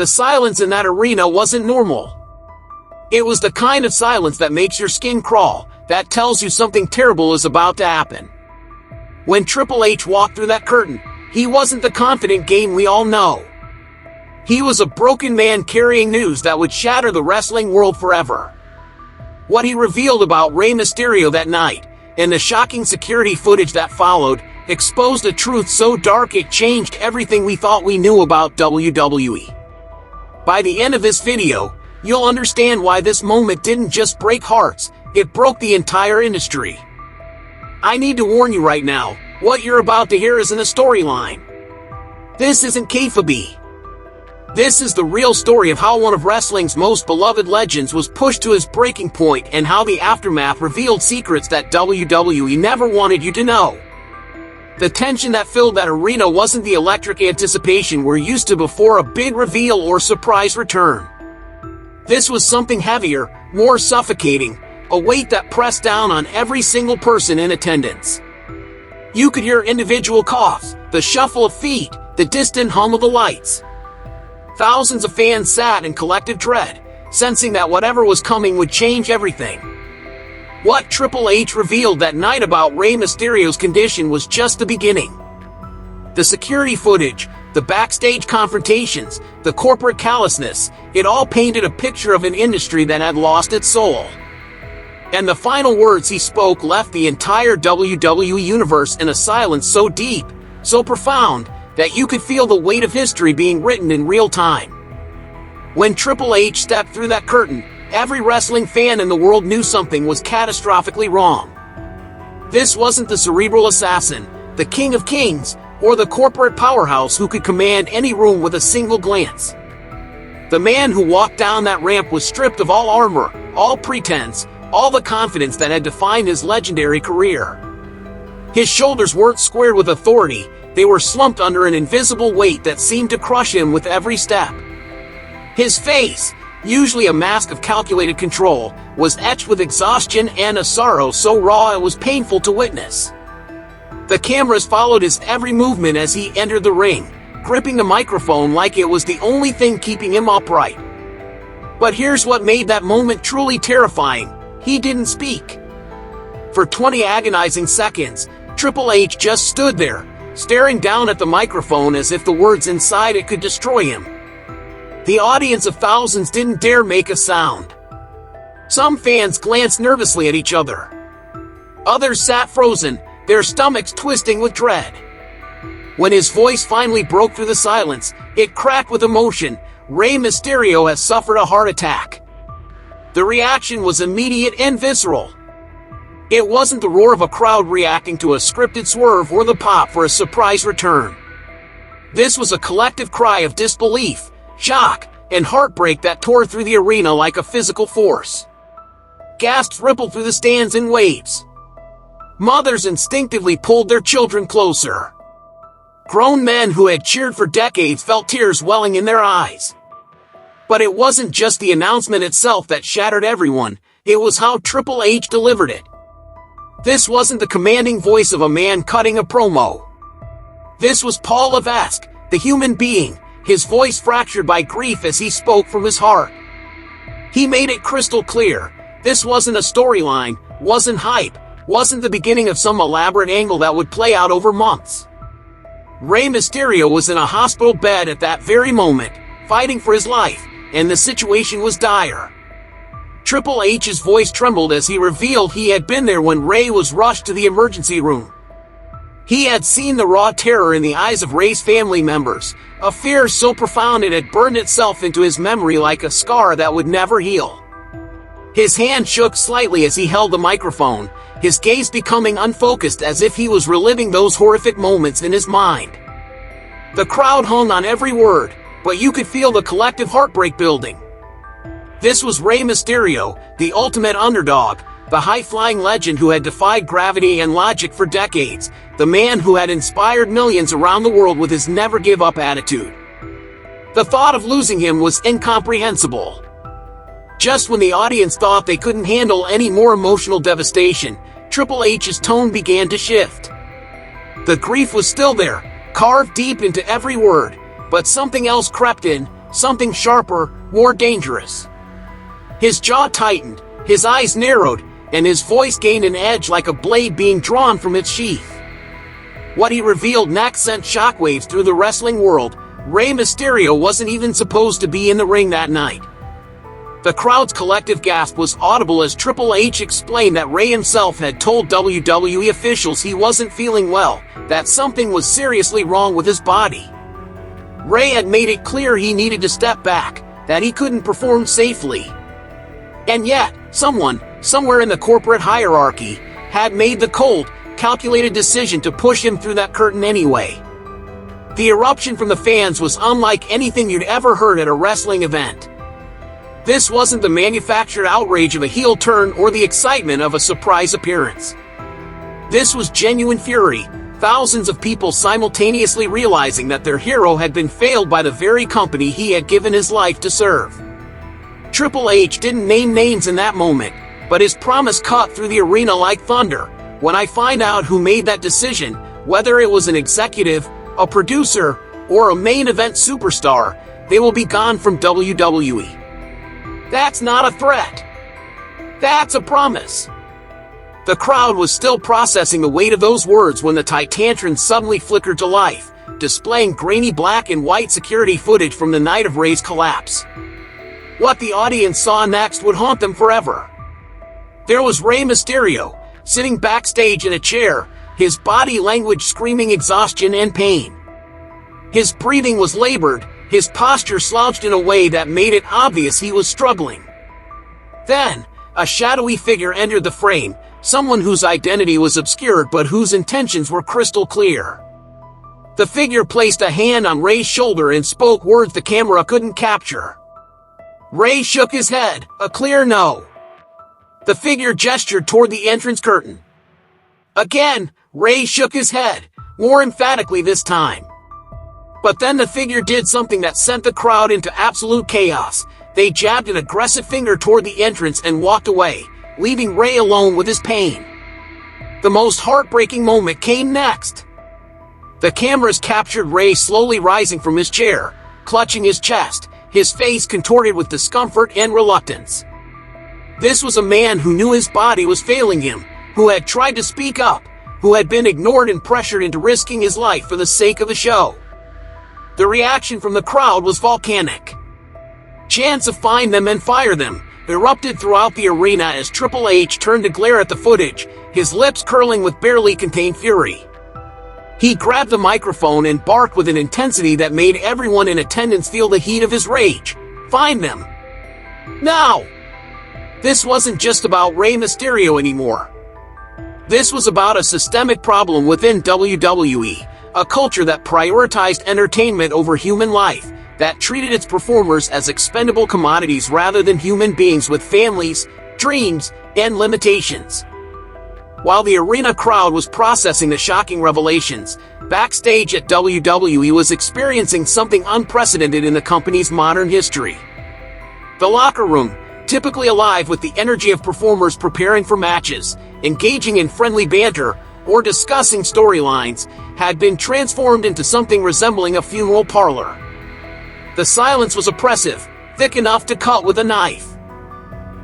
The silence in that arena wasn't normal. It was the kind of silence that makes your skin crawl, that tells you something terrible is about to happen. When Triple H walked through that curtain, he wasn't the confident game we all know. He was a broken man carrying news that would shatter the wrestling world forever. What he revealed about Rey Mysterio that night, and the shocking security footage that followed, exposed a truth so dark it changed everything we thought we knew about WWE. By the end of this video, you'll understand why this moment didn't just break hearts, it broke the entire industry. I need to warn you right now, what you're about to hear isn't a storyline. This isn't kayfabe. This is the real story of how one of wrestling's most beloved legends was pushed to his breaking point and how the aftermath revealed secrets that WWE never wanted you to know. The tension that filled that arena wasn't the electric anticipation we're used to before a big reveal or surprise return. This was something heavier, more suffocating, a weight that pressed down on every single person in attendance. You could hear individual coughs, the shuffle of feet, the distant hum of the lights. Thousands of fans sat in collective dread, sensing that whatever was coming would change everything. What Triple H revealed that night about Rey Mysterio's condition was just the beginning. The security footage, the backstage confrontations, the corporate callousness, it all painted a picture of an industry that had lost its soul. And the final words he spoke left the entire WWE Universe in a silence so deep, so profound, that you could feel the weight of history being written in real time. When Triple H stepped through that curtain, every wrestling fan in the world knew something was catastrophically wrong. This wasn't the cerebral assassin, the King of Kings, or the corporate powerhouse who could command any room with a single glance. The man who walked down that ramp was stripped of all armor, all pretense, all the confidence that had defined his legendary career. His shoulders weren't squared with authority, they were slumped under an invisible weight that seemed to crush him with every step. His face, usually a mask of calculated control, was etched with exhaustion and a sorrow so raw it was painful to witness. The cameras followed his every movement as he entered the ring, gripping the microphone like it was the only thing keeping him upright. But here's what made that moment truly terrifying: he didn't speak. For 20 agonizing seconds, Triple H just stood there, staring down at the microphone as if the words inside it could destroy him. The audience of thousands didn't dare make a sound. Some fans glanced nervously at each other. Others sat frozen, their stomachs twisting with dread. When his voice finally broke through the silence, it cracked with emotion. Rey Mysterio has suffered a heart attack. The reaction was immediate and visceral. It wasn't the roar of a crowd reacting to a scripted swerve or the pop for a surprise return. This was a collective cry of disbelief, shock, and heartbreak that tore through the arena like a physical force. Gasps rippled through the stands in waves. Mothers instinctively pulled their children closer. Grown men who had cheered for decades felt tears welling in their eyes. But it wasn't just the announcement itself that shattered everyone, it was how Triple H delivered it. This wasn't the commanding voice of a man cutting a promo. This was Paul Levesque, the human being, his voice fractured by grief as he spoke from his heart. He made it crystal clear, this wasn't a storyline, wasn't hype, wasn't the beginning of some elaborate angle that would play out over months. Rey Mysterio was in a hospital bed at that very moment, fighting for his life, and the situation was dire. Triple H's voice trembled as he revealed he had been there when Rey was rushed to the emergency room. He had seen the raw terror in the eyes of Rey's family members, a fear so profound it had burned itself into his memory like a scar that would never heal. His hand shook slightly as he held the microphone, his gaze becoming unfocused as if he was reliving those horrific moments in his mind. The crowd hung on every word, but you could feel the collective heartbreak building. This was Rey Mysterio, the ultimate underdog, the high-flying legend who had defied gravity and logic for decades, the man who had inspired millions around the world with his never-give-up attitude. The thought of losing him was incomprehensible. Just when the audience thought they couldn't handle any more emotional devastation, Triple H's tone began to shift. The grief was still there, carved deep into every word, but something else crept in, something sharper, more dangerous. His jaw tightened, his eyes narrowed, and his voice gained an edge like a blade being drawn from its sheath. What he revealed next sent shockwaves through the wrestling world. Rey Mysterio wasn't even supposed to be in the ring that night. The crowd's collective gasp was audible as Triple H explained that Rey himself had told WWE officials he wasn't feeling well, that something was seriously wrong with his body. Rey had made it clear he needed to step back, that he couldn't perform safely. And yet, someone, somewhere in the corporate hierarchy, had made the cold, calculated decision to push him through that curtain anyway. The eruption from the fans was unlike anything you'd ever heard at a wrestling event. This wasn't the manufactured outrage of a heel turn or the excitement of a surprise appearance. This was genuine fury, thousands of people simultaneously realizing that their hero had been failed by the very company he had given his life to serve. Triple H didn't name names in that moment, but his promise cut through the arena like thunder. When I find out who made that decision, whether it was an executive, a producer, or a main event superstar, they will be gone from WWE. That's not a threat. That's a promise. The crowd was still processing the weight of those words when the Titantron suddenly flickered to life, displaying grainy black and white security footage from the night of Rey's collapse. What the audience saw next would haunt them forever. There was Rey Mysterio, sitting backstage in a chair, his body language screaming exhaustion and pain. His breathing was labored, his posture slouched in a way that made it obvious he was struggling. Then, a shadowy figure entered the frame, someone whose identity was obscured but whose intentions were crystal clear. The figure placed a hand on Rey's shoulder and spoke words the camera couldn't capture. Rey shook his head, a clear no. The figure gestured toward the entrance curtain. Again, Rey shook his head, more emphatically this time. But then the figure did something that sent the crowd into absolute chaos. They jabbed an aggressive finger toward the entrance and walked away, leaving Rey alone with his pain. The most heartbreaking moment came next. The cameras captured Rey slowly rising from his chair, clutching his chest, his face contorted with discomfort and reluctance. This was a man who knew his body was failing him, who had tried to speak up, who had been ignored and pressured into risking his life for the sake of the show. The reaction from the crowd was volcanic. Chants of "find them and fire them" erupted throughout the arena as Triple H turned to glare at the footage, his lips curling with barely contained fury. He grabbed the microphone and barked with an intensity that made everyone in attendance feel the heat of his rage. Find them! Now! This wasn't just about Rey Mysterio anymore. This was about a systemic problem within WWE, a culture that prioritized entertainment over human life, that treated its performers as expendable commodities rather than human beings with families, dreams, and limitations. While the arena crowd was processing the shocking revelations, backstage at WWE was experiencing something unprecedented in the company's modern history. The locker room, typically alive with the energy of performers preparing for matches, engaging in friendly banter, or discussing storylines, had been transformed into something resembling a funeral parlor. The silence was oppressive, thick enough to cut with a knife.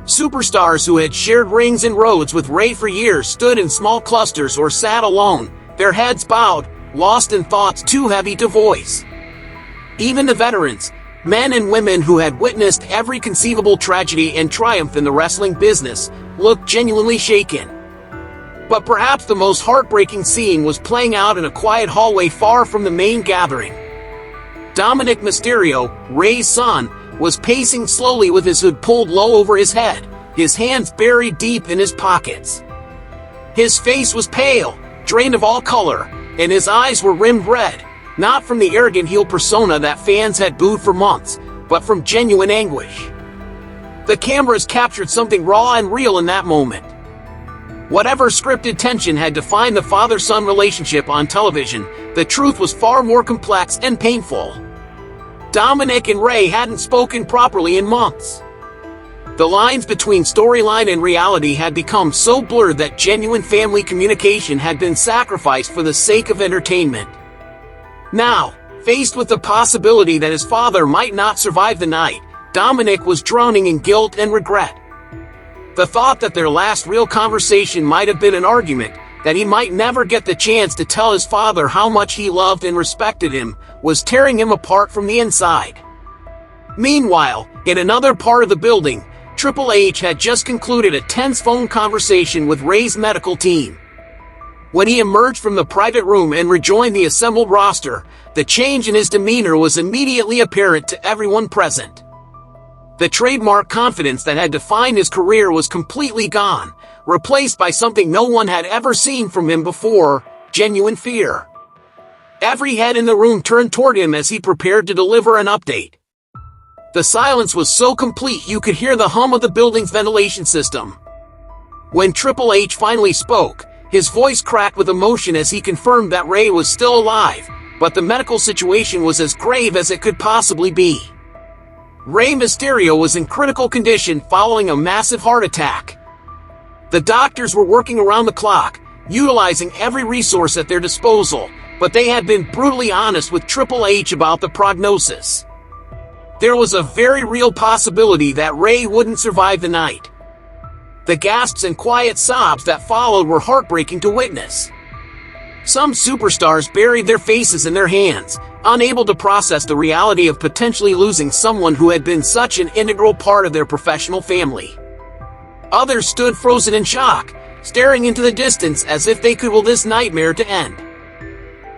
Superstars who had shared rings and roads with Rey for years stood in small clusters or sat alone, their heads bowed, lost in thoughts too heavy to voice. Even the veterans, men and women who had witnessed every conceivable tragedy and triumph in the wrestling business, looked genuinely shaken. But perhaps the most heartbreaking scene was playing out in a quiet hallway far from the main gathering. Dominik Mysterio, Rey's son, was pacing slowly with his hood pulled low over his head, his hands buried deep in his pockets. His face was pale, drained of all color, and his eyes were rimmed red, not from the arrogant heel persona that fans had booed for months, but from genuine anguish. The cameras captured something raw and real in that moment. Whatever scripted tension had defined the father-son relationship on television, the truth was far more complex and painful. Dominik and Rey hadn't spoken properly in months. The lines between storyline and reality had become so blurred that genuine family communication had been sacrificed for the sake of entertainment. Now, Faced with the possibility that his father might not survive the night, Dominik was drowning in guilt and regret. The thought that their last real conversation might have been an argument, that he might never get the chance to tell his father how much he loved and respected him, was tearing him apart from the inside. Meanwhile, in another part of the building, Triple H had just concluded a tense phone conversation with Rey's medical team. When he emerged from the private room and rejoined the assembled roster, the change in his demeanor was immediately apparent to everyone present. The trademark confidence that had defined his career was completely gone, replaced by something no one had ever seen from him before: genuine fear. Every head in the room turned toward him as he prepared to deliver an update. The silence was so complete you could hear the hum of the building's ventilation system. When Triple H finally spoke, his voice cracked with emotion as he confirmed that Rey was still alive, but the medical situation was as grave as it could possibly be. Rey Mysterio was in critical condition following a massive heart attack. The doctors were working around the clock, utilizing every resource at their disposal, but they had been brutally honest with Triple H about the prognosis. There was a very real possibility that Rey wouldn't survive the night. The gasps and quiet sobs that followed were heartbreaking to witness. Some superstars buried their faces in their hands, unable to process the reality of potentially losing someone who had been such an integral part of their professional family. Others stood frozen in shock, staring into the distance as if they could will this nightmare to end.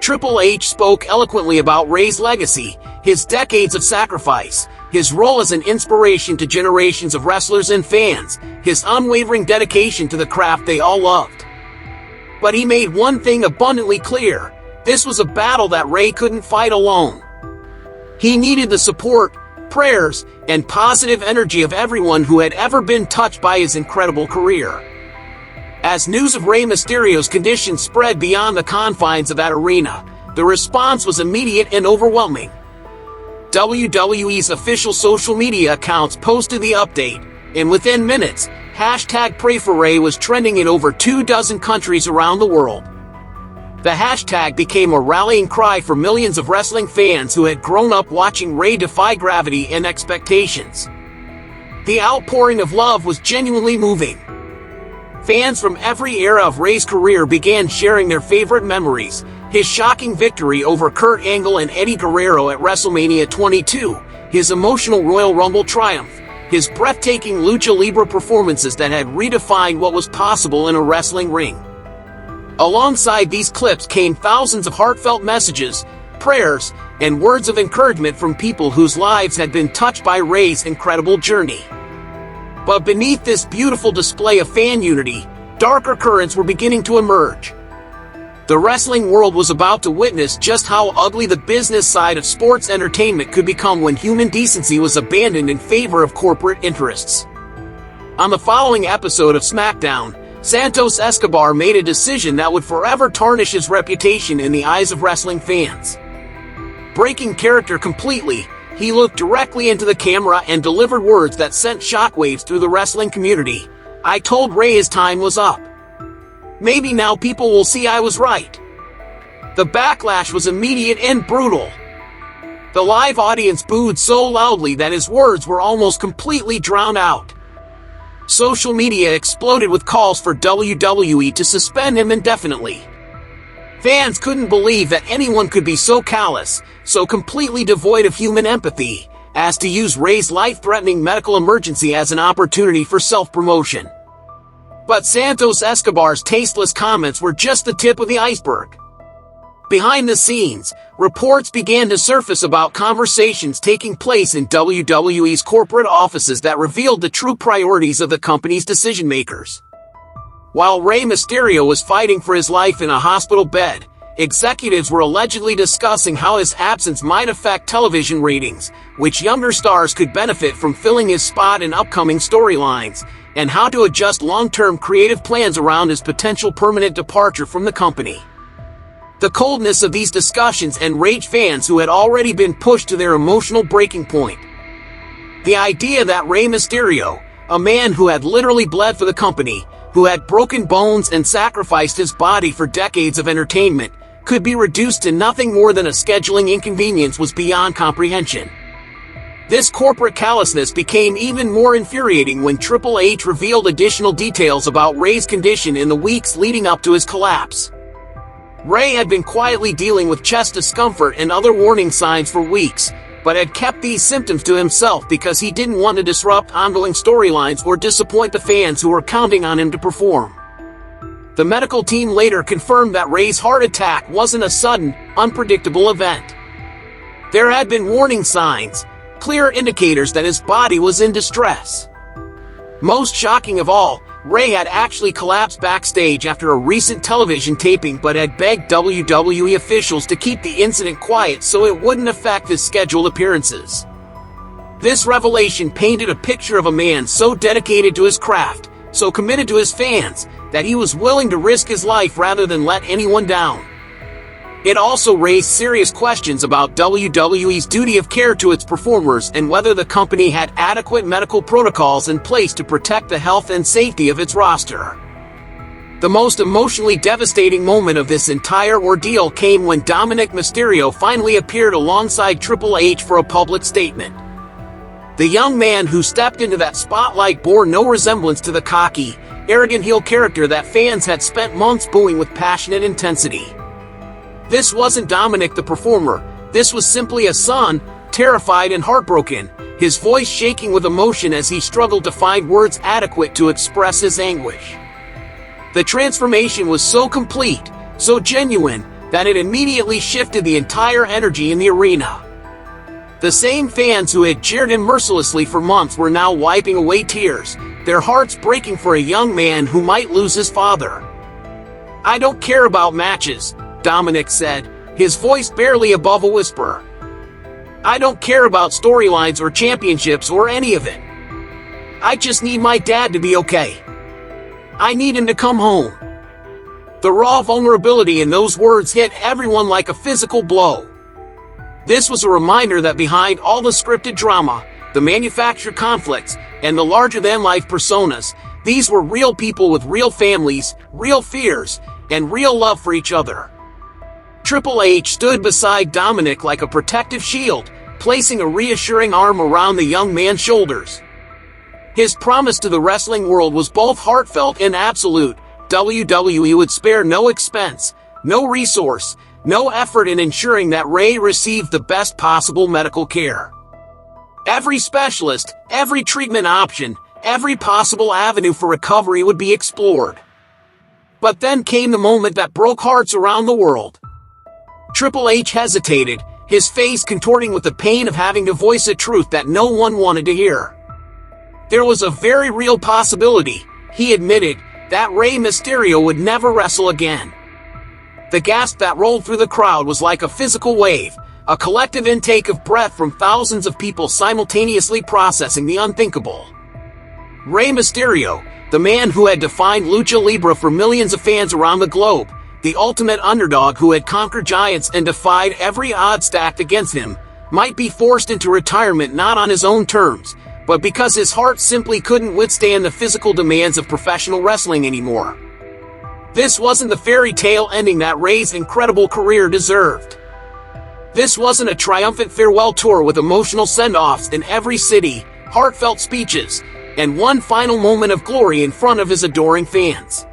Triple H spoke eloquently about Rey's legacy, his decades of sacrifice, his role as an inspiration to generations of wrestlers and fans, his unwavering dedication to the craft they all loved. But he made one thing abundantly clear: this was a battle that Rey couldn't fight alone. He needed the support, prayers, and positive energy of everyone who had ever been touched by his incredible career. As news of Rey Mysterio's condition spread beyond the confines of that arena, the response was immediate and overwhelming. WWE's official social media accounts posted the update, and within minutes, #PrayForRey was trending in over 24 countries around the world. The hashtag became a rallying cry for millions of wrestling fans who had grown up watching Rey defy gravity and expectations. The outpouring of love was genuinely moving. Fans from every era of Rey's career began sharing their favorite memories: his shocking victory over Kurt Angle and Eddie Guerrero at WrestleMania 22, his emotional Royal Rumble triumph, his breathtaking Lucha Libre performances that had redefined what was possible in a wrestling ring. Alongside these clips came thousands of heartfelt messages, prayers, and words of encouragement from people whose lives had been touched by Rey's incredible journey. But beneath this beautiful display of fan unity, darker currents were beginning to emerge. The wrestling world was about to witness just how ugly the business side of sports entertainment could become when human decency was abandoned in favor of corporate interests. On the following episode of SmackDown, Santos Escobar made a decision that would forever tarnish his reputation in the eyes of wrestling fans. Breaking character completely, he looked directly into the camera and delivered words that sent shockwaves through the wrestling community. "I told Rey his time was up. Maybe now people will see I was right." The backlash was immediate and brutal. The live audience booed so loudly that his words were almost completely drowned out. Social media exploded with calls for WWE to suspend him indefinitely. Fans couldn't believe that anyone could be so callous, so completely devoid of human empathy, as to use Rey's life-threatening medical emergency as an opportunity for self-promotion. But Santos Escobar's tasteless comments were just the tip of the iceberg. Behind the scenes, reports began to surface about conversations taking place in WWE's corporate offices that revealed the true priorities of the company's decision-makers. While Rey Mysterio was fighting for his life in a hospital bed, executives were allegedly discussing how his absence might affect television ratings, which younger stars could benefit from filling his spot in upcoming storylines, and how to adjust long-term creative plans around his potential permanent departure from the company. The coldness of these discussions enraged fans who had already been pushed to their emotional breaking point. The idea that Rey Mysterio, a man who had literally bled for the company, who had broken bones and sacrificed his body for decades of entertainment, could be reduced to nothing more than a scheduling inconvenience was beyond comprehension. This corporate callousness became even more infuriating when Triple H revealed additional details about Rey's condition in the weeks leading up to his collapse. Rey had been quietly dealing with chest discomfort and other warning signs for weeks, but had kept these symptoms to himself because he didn't want to disrupt ongoing storylines or disappoint the fans who were counting on him to perform. The medical team later confirmed that Rey's heart attack wasn't a sudden, unpredictable event. There had been warning signs, clear indicators that his body was in distress. Most shocking of all, Rey had actually collapsed backstage after a recent television taping but had begged WWE officials to keep the incident quiet so it wouldn't affect his scheduled appearances. This revelation painted a picture of a man so dedicated to his craft, so committed to his fans, that he was willing to risk his life rather than let anyone down. It also raised serious questions about WWE's duty of care to its performers and whether the company had adequate medical protocols in place to protect the health and safety of its roster. The most emotionally devastating moment of this entire ordeal came when Dominik Mysterio finally appeared alongside Triple H for a public statement. The young man who stepped into that spotlight bore no resemblance to the cocky, arrogant heel character that fans had spent months booing with passionate intensity. This wasn't Dominik the performer, this was simply a son, terrified and heartbroken, his voice shaking with emotion as he struggled to find words adequate to express his anguish. The transformation was so complete, so genuine, that it immediately shifted the entire energy in the arena. The same fans who had cheered him mercilessly for months were now wiping away tears, their hearts breaking for a young man who might lose his father. "I don't care about matches," Dominik said, his voice barely above a whisper. "I don't care about storylines or championships or any of it. I just need my dad to be okay. I need him to come home." The raw vulnerability in those words hit everyone like a physical blow. This was a reminder that behind all the scripted drama, the manufactured conflicts, and the larger-than-life personas, these were real people with real families, real fears, and real love for each other. Triple H stood beside Dominik like a protective shield, placing a reassuring arm around the young man's shoulders. His promise to the wrestling world was both heartfelt and absolute. WWE would spare no expense, no resource, no effort in ensuring that Rey received the best possible medical care. Every specialist, every treatment option, every possible avenue for recovery would be explored. But then came the moment that broke hearts around the world. Triple H hesitated, his face contorting with the pain of having to voice a truth that no one wanted to hear. There was a very real possibility, he admitted, that Rey Mysterio would never wrestle again. The gasp that rolled through the crowd was like a physical wave, a collective intake of breath from thousands of people simultaneously processing the unthinkable. Rey Mysterio, the man who had defined lucha libre for millions of fans around the globe, the ultimate underdog who had conquered giants and defied every odd stacked against him, might be forced into retirement not on his own terms, but because his heart simply couldn't withstand the physical demands of professional wrestling anymore. This wasn't the fairy tale ending that Rey's incredible career deserved. This wasn't a triumphant farewell tour with emotional send-offs in every city, heartfelt speeches, and one final moment of glory in front of his adoring fans.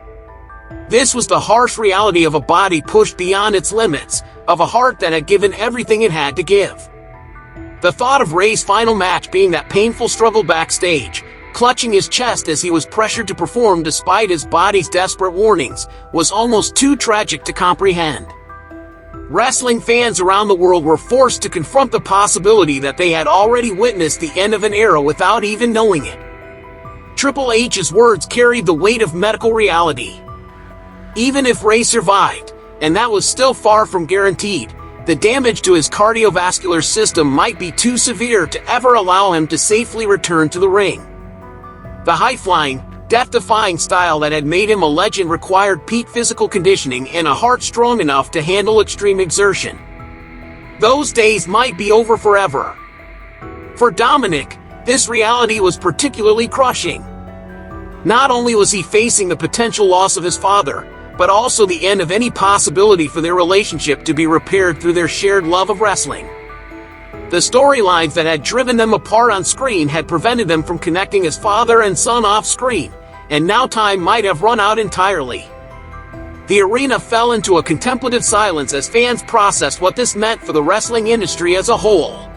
This was the harsh reality of a body pushed beyond its limits, of a heart that had given everything it had to give. The thought of Rey's final match being that painful struggle backstage, clutching his chest as he was pressured to perform despite his body's desperate warnings, was almost too tragic to comprehend. Wrestling fans around the world were forced to confront the possibility that they had already witnessed the end of an era without even knowing it. Triple H's words carried the weight of medical reality. Even if Rey survived, and that was still far from guaranteed, the damage to his cardiovascular system might be too severe to ever allow him to safely return to the ring. The high-flying, death-defying style that had made him a legend required peak physical conditioning and a heart strong enough to handle extreme exertion. Those days might be over forever. For Dominik, this reality was particularly crushing. Not only was he facing the potential loss of his father, but also the end of any possibility for their relationship to be repaired through their shared love of wrestling. The storylines that had driven them apart on screen had prevented them from connecting as father and son off screen, and now time might have run out entirely. The arena fell into a contemplative silence as fans processed what this meant for the wrestling industry as a whole.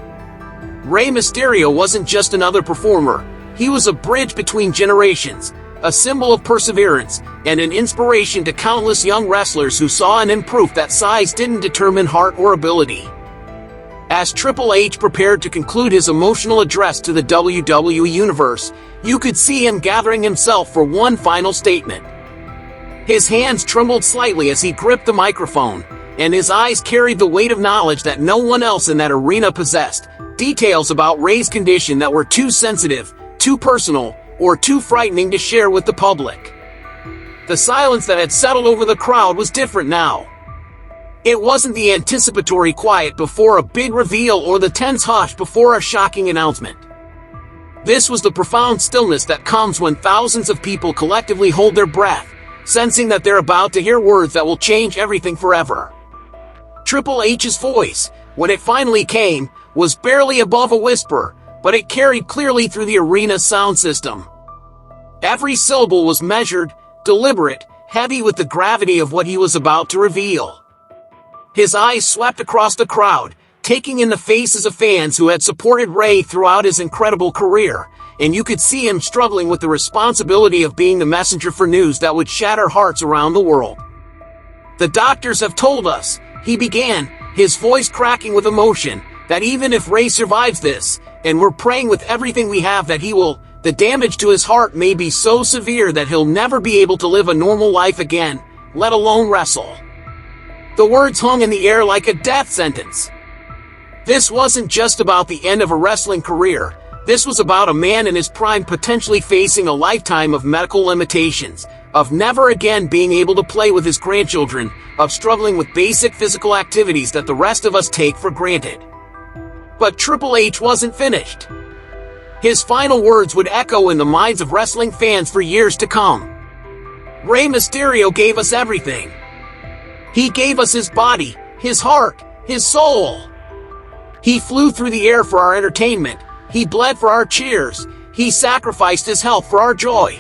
Rey Mysterio wasn't just another performer, he was a bridge between generations, a symbol of perseverance, and an inspiration to countless young wrestlers who saw in him proof that size didn't determine heart or ability. As Triple H prepared to conclude his emotional address to the WWE Universe, you could see him gathering himself for one final statement. His hands trembled slightly as he gripped the microphone, and his eyes carried the weight of knowledge that no one else in that arena possessed, details about Rey's condition that were too sensitive, too personal, or too frightening to share with the public. The silence that had settled over the crowd was different now. It wasn't the anticipatory quiet before a big reveal or the tense hush before a shocking announcement. This was the profound stillness that comes when thousands of people collectively hold their breath, sensing that they're about to hear words that will change everything forever. Triple H's voice, when it finally came, was barely above a whisper, but it carried clearly through the arena's sound system. Every syllable was measured, deliberate, heavy with the gravity of what he was about to reveal. His eyes swept across the crowd, taking in the faces of fans who had supported Rey throughout his incredible career, and you could see him struggling with the responsibility of being the messenger for news that would shatter hearts around the world. "The doctors have told us," he began, his voice cracking with emotion, "that even if Rey survives this, and we're praying with everything we have that he will, the damage to his heart may be so severe that he'll never be able to live a normal life again, let alone wrestle." The words hung in the air like a death sentence. This wasn't just about the end of a wrestling career. This was about a man in his prime potentially facing a lifetime of medical limitations, of never again being able to play with his grandchildren, of struggling with basic physical activities that the rest of us take for granted. But Triple H wasn't finished. His final words would echo in the minds of wrestling fans for years to come. Rey Mysterio gave us everything. He gave us his body, his heart, his soul. He flew through the air for our entertainment. He bled for our cheers. He sacrificed his health for our joy.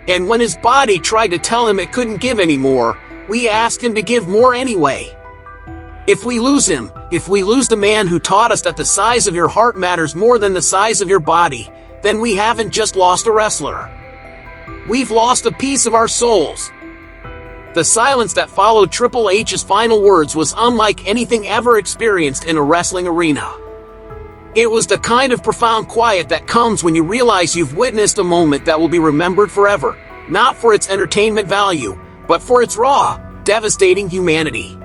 And when his body tried to tell him it couldn't give anymore, we asked him to give more anyway. If we lose him, if we lose the man who taught us that the size of your heart matters more than the size of your body, then we haven't just lost a wrestler. We've lost a piece of our souls. The silence that followed Triple H's final words was unlike anything ever experienced in a wrestling arena. It was the kind of profound quiet that comes when you realize you've witnessed a moment that will be remembered forever, not for its entertainment value, but for its raw, devastating humanity.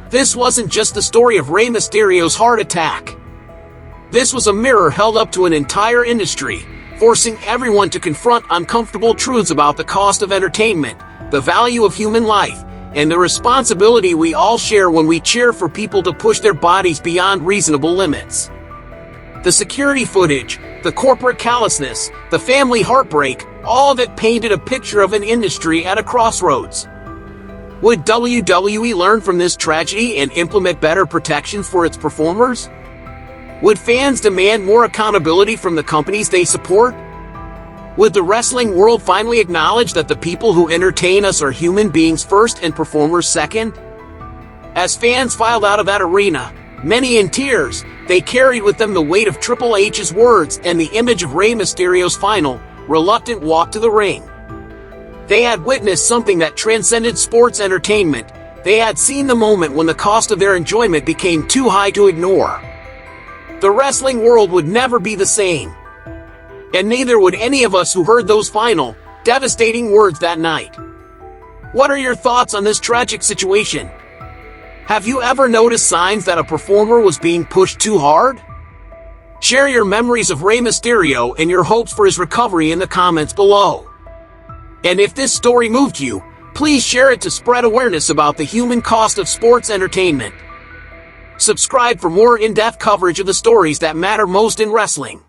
This wasn't just the story of Rey Mysterio's heart attack. This was a mirror held up to an entire industry, forcing everyone to confront uncomfortable truths about the cost of entertainment, the value of human life, and the responsibility we all share when we cheer for people to push their bodies beyond reasonable limits. The security footage, the corporate callousness, the family heartbreak, all of it painted a picture of an industry at a crossroads. Would WWE learn from this tragedy and implement better protections for its performers? Would fans demand more accountability from the companies they support? Would the wrestling world finally acknowledge that the people who entertain us are human beings first and performers second? As fans filed out of that arena, many in tears, they carried with them the weight of Triple H's words and the image of Rey Mysterio's final, reluctant walk to the ring. They had witnessed something that transcended sports entertainment. They had seen the moment when the cost of their enjoyment became too high to ignore. The wrestling world would never be the same. And neither would any of us who heard those final, devastating words that night. What are your thoughts on this tragic situation? Have you ever noticed signs that a performer was being pushed too hard? Share your memories of Rey Mysterio and your hopes for his recovery in the comments below. And if this story moved you, please share it to spread awareness about the human cost of sports entertainment. Subscribe for more in-depth coverage of the stories that matter most in wrestling.